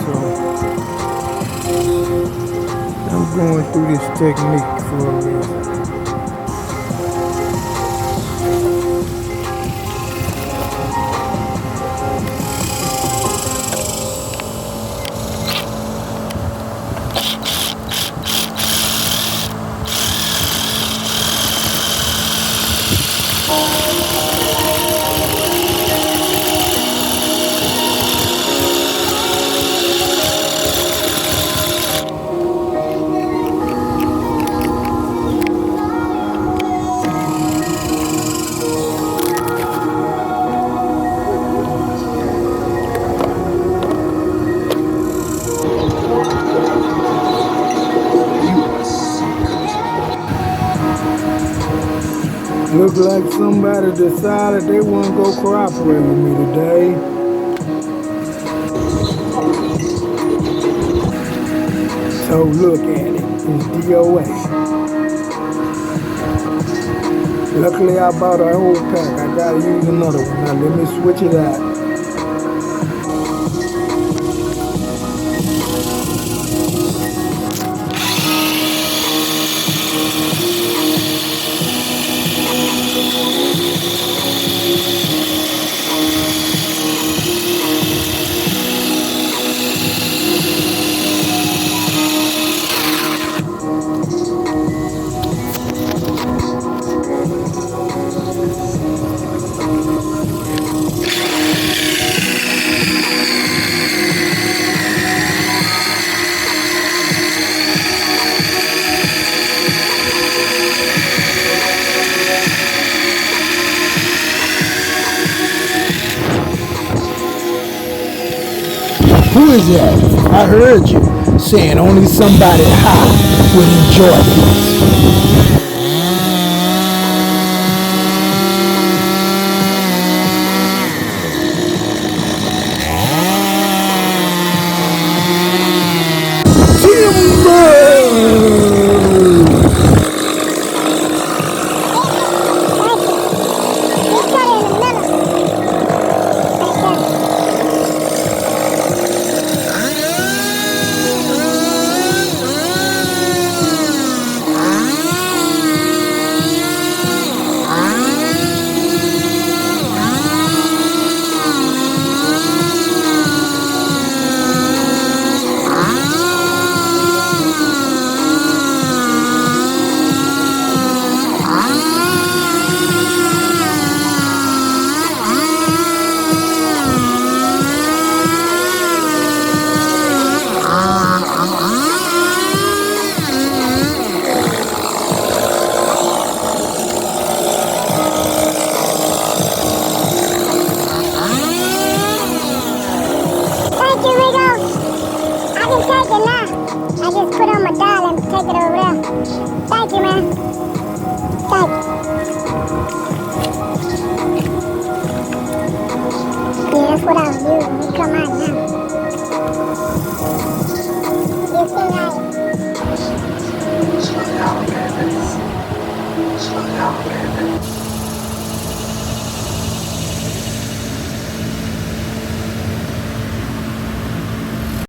So I'm going through this technique for a reason. Look like somebody decided they wouldn't go cooperate with me today. So look at it, it's DOA. Luckily I bought a whole pack, I gotta use another one. Now let me switch it out. Who is that? I heard you saying only somebody high would enjoy this. I just put on my dial and take it over there. Thank you, man. Thank you. Yeah, that's what I was doing. You come out now.